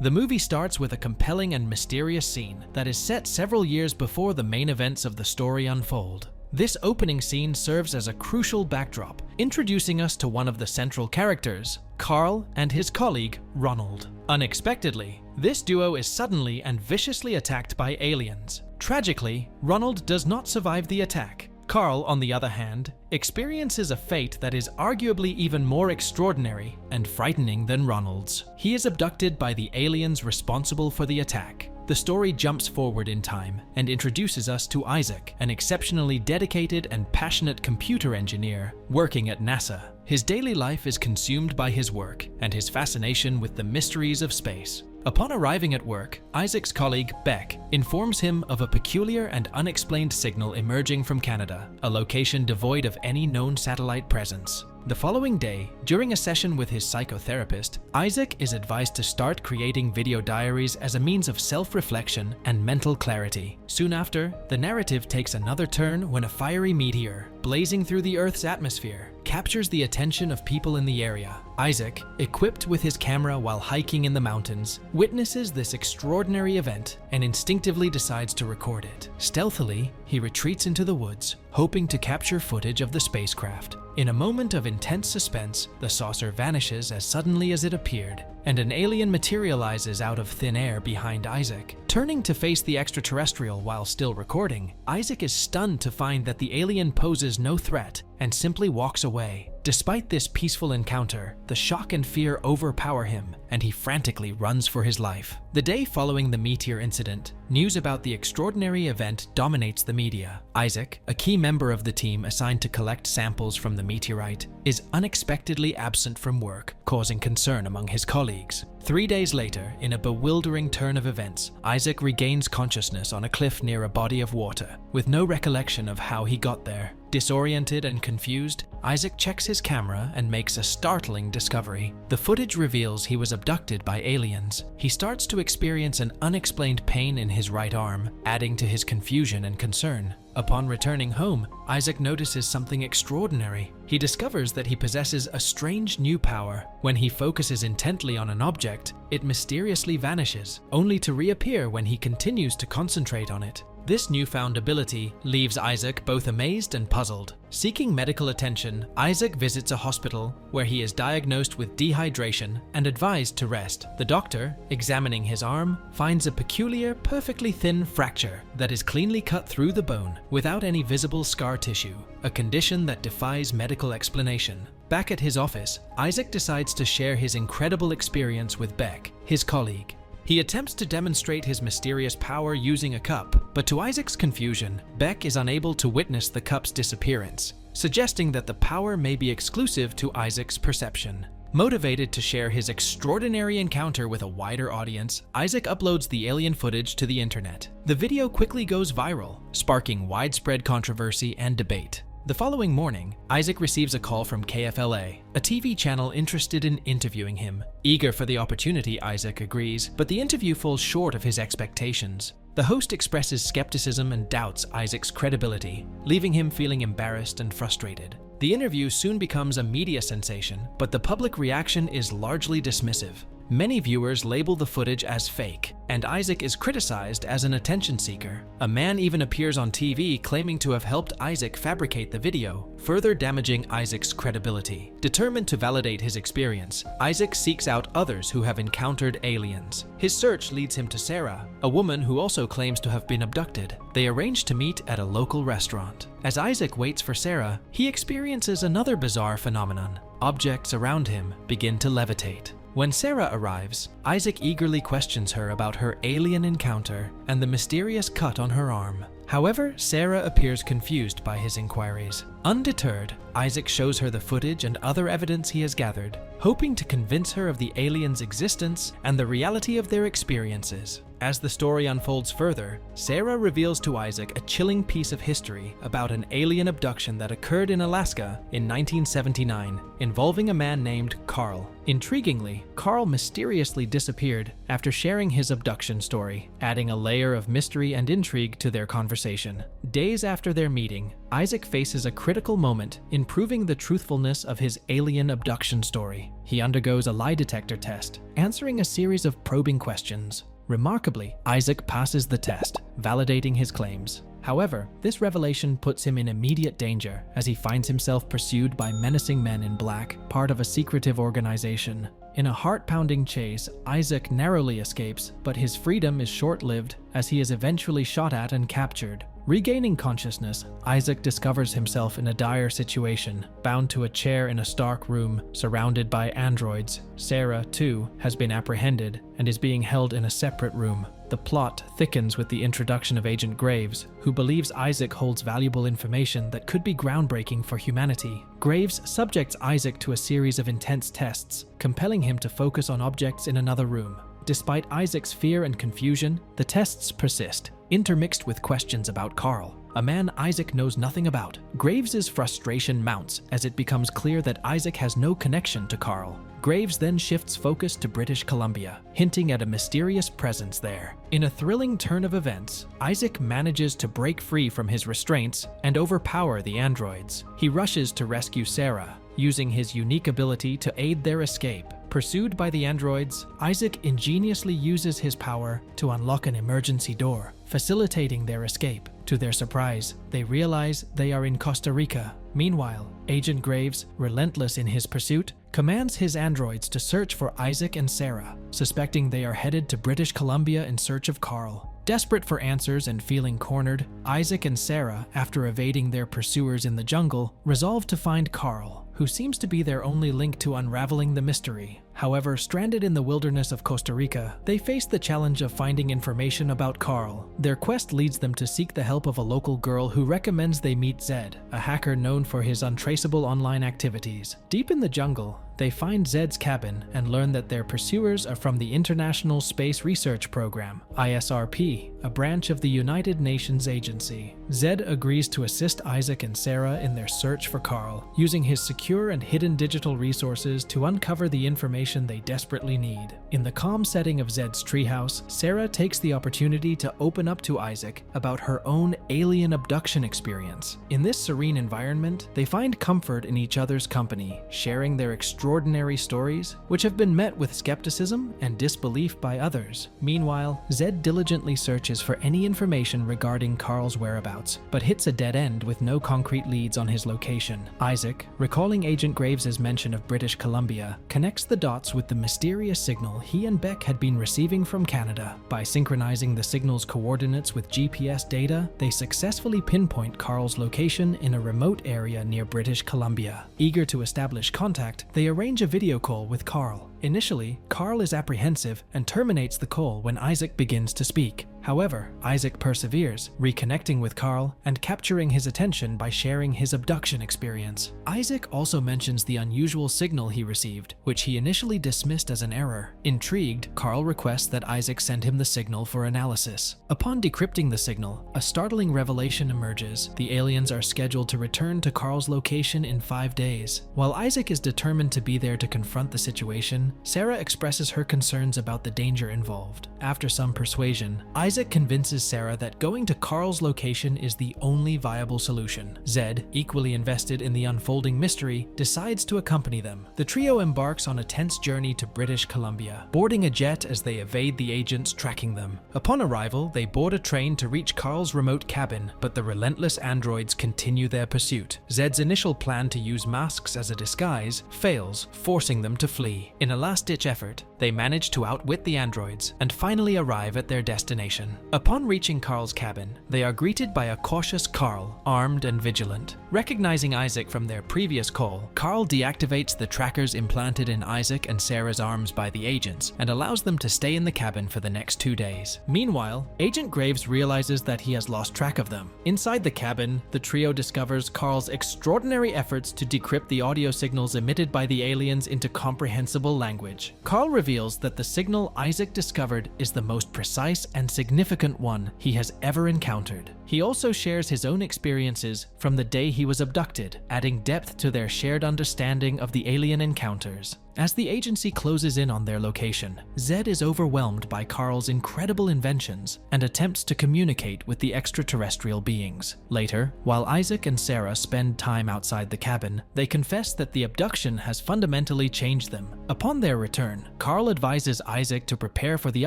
The movie starts with a compelling and mysterious scene that is set several years before the main events of the story unfold. This opening scene serves as a crucial backdrop, introducing us to one of the central characters, Carl, and his colleague, Ronald. Unexpectedly, this duo is suddenly and viciously attacked by aliens. Tragically, Ronald does not survive the attack. Carl, on the other hand, experiences a fate that is arguably even more extraordinary and frightening than Ronald's. He is abducted by the aliens responsible for the attack. The story jumps forward in time and introduces us to Isaac, an exceptionally dedicated and passionate computer engineer working at NASA. His daily life is consumed by his work and his fascination with the mysteries of space. Upon arriving at work, Isaac's colleague, Beck, informs him of a peculiar and unexplained signal emerging from Canada, a location devoid of any known satellite presence. The following day, during a session with his psychotherapist, Isaac is advised to start creating video diaries as a means of self-reflection and mental clarity. Soon after, the narrative takes another turn when a fiery meteor, blazing through the Earth's atmosphere, captures the attention of people in the area. Isaac, equipped with his camera while hiking in the mountains, witnesses this extraordinary event and instinctively decides to record it. Stealthily, he retreats into the woods, hoping to capture footage of the spacecraft. In a moment of intense suspense, the saucer vanishes as suddenly as it appeared, and an alien materializes out of thin air behind Isaac. Turning to face the extraterrestrial while still recording, Isaac is stunned to find that the alien poses no threat and simply walks away. Despite this peaceful encounter, the shock and fear overpower him, and he frantically runs for his life. The day following the meteor incident, news about the extraordinary event dominates the media. Isaac, a key member of the team assigned to collect samples from the meteorite, is unexpectedly absent from work, causing concern among his colleagues. 3 days later, in a bewildering turn of events, Isaac regains consciousness on a cliff near a body of water, with no recollection of how he got there. Disoriented and confused, Isaac checks his camera and makes a startling discovery. The footage reveals he was abducted by aliens. He starts to experience an unexplained pain in his right arm, adding to his confusion and concern. Upon returning home, Isaac notices something extraordinary. He discovers that he possesses a strange new power. When he focuses intently on an object, it mysteriously vanishes, only to reappear when he continues to concentrate on it. This newfound ability leaves Isaac both amazed and puzzled. Seeking medical attention, Isaac visits a hospital where he is diagnosed with dehydration and advised to rest. The doctor, examining his arm, finds a peculiar, perfectly thin fracture that is cleanly cut through the bone without any visible scar tissue, a condition that defies medical explanation. Back at his office, Isaac decides to share his incredible experience with Beck, his colleague. He attempts to demonstrate his mysterious power using a cup, but to Isaac's confusion, Beck is unable to witness the cup's disappearance, suggesting that the power may be exclusive to Isaac's perception. Motivated to share his extraordinary encounter with a wider audience, Isaac uploads the alien footage to the internet. The video quickly goes viral, sparking widespread controversy and debate. The following morning, Isaac receives a call from KFLA, a TV channel interested in interviewing him. Eager for the opportunity, Isaac agrees, but the interview falls short of his expectations. The host expresses skepticism and doubts Isaac's credibility, leaving him feeling embarrassed and frustrated. The interview soon becomes a media sensation, but the public reaction is largely dismissive. Many viewers label the footage as fake, and Isaac is criticized as an attention seeker. A man even appears on TV claiming to have helped Isaac fabricate the video, further damaging Isaac's credibility. Determined to validate his experience, Isaac seeks out others who have encountered aliens. His search leads him to Sarah, a woman who also claims to have been abducted. They arrange to meet at a local restaurant. As Isaac waits for Sarah, he experiences another bizarre phenomenon. Objects around him begin to levitate. When Sarah arrives, Isaac eagerly questions her about her alien encounter and the mysterious cut on her arm. However, Sarah appears confused by his inquiries. Undeterred, Isaac shows her the footage and other evidence he has gathered, hoping to convince her of the aliens' existence and the reality of their experiences. As the story unfolds further, Sarah reveals to Isaac a chilling piece of history about an alien abduction that occurred in Alaska in 1979, involving a man named Carl. Intriguingly, Carl mysteriously disappeared after sharing his abduction story, adding a layer of mystery and intrigue to their conversation. Days after their meeting, Isaac faces a critical moment in in proving the truthfulness of his alien abduction story. He undergoes a lie detector test, answering a series of probing questions. Remarkably, Isaac passes the test, validating his claims. However, this revelation puts him in immediate danger as he finds himself pursued by menacing men in black, part of a secretive organization. In a heart-pounding chase, Isaac narrowly escapes, but his freedom is short-lived as he is eventually shot at and captured. Regaining consciousness, Isaac discovers himself in a dire situation, bound to a chair in a stark room surrounded by androids. Sarah, too, has been apprehended and is being held in a separate room. The plot thickens with the introduction of Agent Graves, who believes Isaac holds valuable information that could be groundbreaking for humanity. Graves subjects Isaac to a series of intense tests, compelling him to focus on objects in another room. Despite Isaac's fear and confusion, the tests persist, intermixed with questions about Carl, a man Isaac knows nothing about. Graves's frustration mounts as it becomes clear that Isaac has no connection to Carl. Graves then shifts focus to British Columbia, hinting at a mysterious presence there. In a thrilling turn of events, Isaac manages to break free from his restraints and overpower the androids. He rushes to rescue Sarah, using his unique ability to aid their escape. Pursued by the androids, Isaac ingeniously uses his power to unlock an emergency door, facilitating their escape. To their surprise, they realize they are in Costa Rica. Meanwhile, Agent Graves, relentless in his pursuit, commands his androids to search for Isaac and Sarah, suspecting they are headed to British Columbia in search of Carl. Desperate for answers and feeling cornered, Isaac and Sarah, after evading their pursuers in the jungle, resolve to find Carl, who seems to be their only link to unraveling the mystery. However, stranded in the wilderness of Costa Rica, they face the challenge of finding information about Carl. Their quest leads them to seek the help of a local girl who recommends they meet Zed, a hacker known for his untraceable online activities. Deep in the jungle, they find Zed's cabin and learn that their pursuers are from the International Space Research Program, ISRP, a branch of the United Nations agency. Zed agrees to assist Isaac and Sarah in their search for Carl, using his secure and hidden digital resources to uncover the information they desperately need. In the calm setting of Zed's treehouse, Sarah takes the opportunity to open up to Isaac about her own alien abduction experience. In this serene environment, they find comfort in each other's company, sharing their extraordinary stories, which have been met with skepticism and disbelief by others. Meanwhile, Zed diligently searches for any information regarding Carl's whereabouts, but hits a dead end with no concrete leads on his location. Isaac, recalling Agent Graves' mention of British Columbia, connects the dots with the mysterious signal he and Beck had been receiving from Canada. By synchronizing the signal's coordinates with GPS data, they successfully pinpoint Carl's location in a remote area near British Columbia. Eager to establish contact, they arrange a video call with Carl. Initially, Carl is apprehensive and terminates the call when Isaac begins to speak. However, Isaac perseveres, reconnecting with Carl and capturing his attention by sharing his abduction experience. Isaac also mentions the unusual signal he received, which he initially dismissed as an error. Intrigued, Carl requests that Isaac send him the signal for analysis. Upon decrypting the signal, a startling revelation emerges. The aliens are scheduled to return to Carl's location in 5 days. While Isaac is determined to be there to confront the situation, Sarah expresses her concerns about the danger involved. After some persuasion, Isaac convinces Sarah that going to Carl's location is the only viable solution. Zed, equally invested in the unfolding mystery, decides to accompany them. The trio embarks on a tense journey to British Columbia, boarding a jet as they evade the agents tracking them. Upon arrival, they board a train to reach Carl's remote cabin, but the relentless androids continue their pursuit. Zed's initial plan to use masks as a disguise fails, forcing them to flee. In a last-ditch effort, they manage to outwit the androids and finally arrive at their destination. Upon reaching Carl's cabin, they are greeted by a cautious Carl, armed and vigilant. Recognizing Isaac from their previous call, Carl deactivates the trackers implanted in Isaac and Sarah's arms by the agents and allows them to stay in the cabin for the next 2 days. Meanwhile, Agent Graves realizes that he has lost track of them. Inside the cabin, the trio discovers Carl's extraordinary efforts to decrypt the audio signals emitted by the aliens into comprehensible language. Carl reveals that the signal Isaac discovered is the most precise and significant one he has ever encountered. He also shares his own experiences from the day he was abducted, adding depth to their shared understanding of the alien encounters. As the agency closes in on their location, Zed is overwhelmed by Carl's incredible inventions and attempts to communicate with the extraterrestrial beings. Later, while Isaac and Sarah spend time outside the cabin, they confess that the abduction has fundamentally changed them. Upon their return, Carl advises Isaac to prepare for the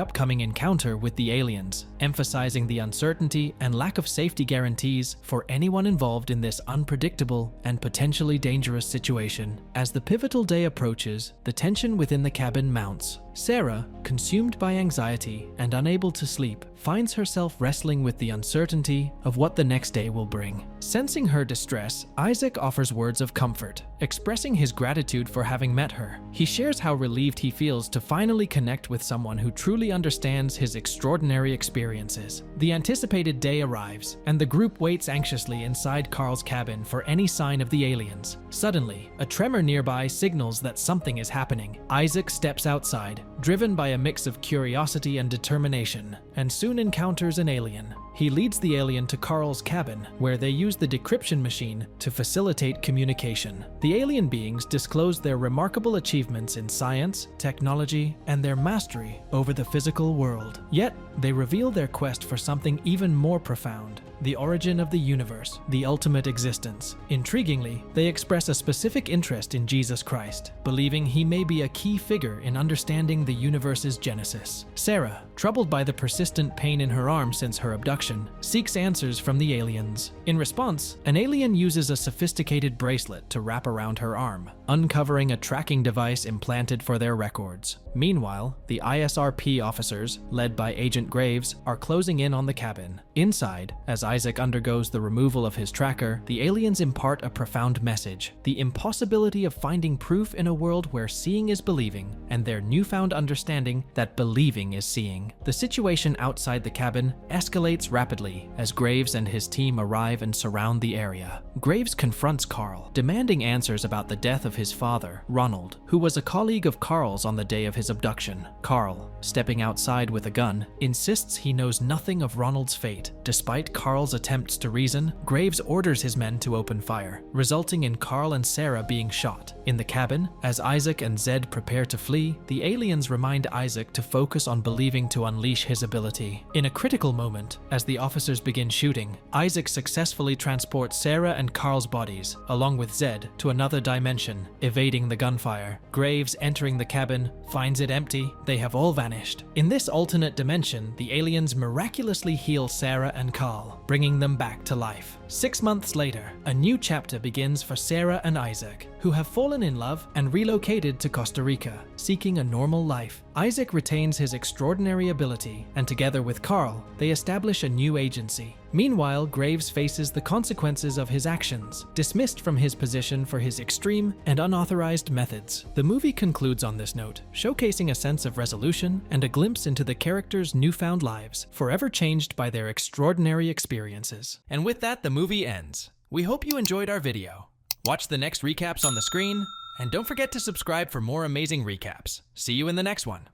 upcoming encounter with the aliens, emphasizing the uncertainty and lack of safety guarantees for anyone involved in this unpredictable and potentially dangerous situation. As the pivotal day approaches, the tension within the cabin mounts. Sarah, consumed by anxiety and unable to sleep, finds herself wrestling with the uncertainty of what the next day will bring. Sensing her distress, Isaac offers words of comfort, expressing his gratitude for having met her. He shares how relieved he feels to finally connect with someone who truly understands his extraordinary experiences. The anticipated day arrives, and the group waits anxiously inside Carl's cabin for any sign of the aliens. Suddenly, a tremor nearby signals that something is happening. Isaac steps outside, driven by a mix of curiosity and determination, and soon encounters an alien. He leads the alien to Carl's cabin, where they use the decryption machine to facilitate communication. The alien beings disclose their remarkable achievements in science, technology, and their mastery over the physical world. Yet, they reveal their quest for something even more profound: the origin of the universe, the ultimate existence. Intriguingly, they express a specific interest in Jesus Christ, believing he may be a key figure in understanding the universe's genesis. Sarah, troubled by the persistent pain in her arm since her abduction, seeks answers from the aliens. In response, an alien uses a sophisticated bracelet to wrap around her arm, uncovering a tracking device implanted for their records. Meanwhile, the ISRP officers, led by Agent Graves, are closing in on the cabin. Inside, as Isaac undergoes the removal of his tracker, the aliens impart a profound message: the impossibility of finding proof in a world where seeing is believing, and their newfound understanding that believing is seeing. The situation outside the cabin escalates rapidly as Graves and his team arrive and surround the area. Graves confronts Carl, demanding answers about the death of his father, Ronald, who was a colleague of Carl's on the day of his abduction. Carl, stepping outside with a gun, insists he knows nothing of Ronald's fate. Despite Carl's attempts to reason, Graves orders his men to open fire, resulting in Carl and Sarah being shot. In the cabin, as Isaac and Zed prepare to flee, the aliens remind Isaac to focus on believing to unleash his ability. In a critical moment, as the officers begin shooting, Isaac successfully transports Sarah and Carl's bodies, along with Zed, to another dimension, evading the gunfire. Graves, entering the cabin, finds it empty. They have all vanished. In this alternate dimension, the aliens miraculously heal Sarah and Carl, bringing them back to life. 6 months later, a new chapter begins for Sarah and Isaac, who have fallen in love and relocated to Costa Rica, seeking a normal life. Isaac retains his extraordinary ability, and together with Carl, they establish a new agency. Meanwhile, Graves faces the consequences of his actions, dismissed from his position for his extreme and unauthorized methods. The movie concludes on this note, showcasing a sense of resolution and a glimpse into the characters' newfound lives, forever changed by their extraordinary experiences. And with that, the movie ends. We hope you enjoyed our video. Watch the next recaps on the screen, and don't forget to subscribe for more amazing recaps. See you in the next one.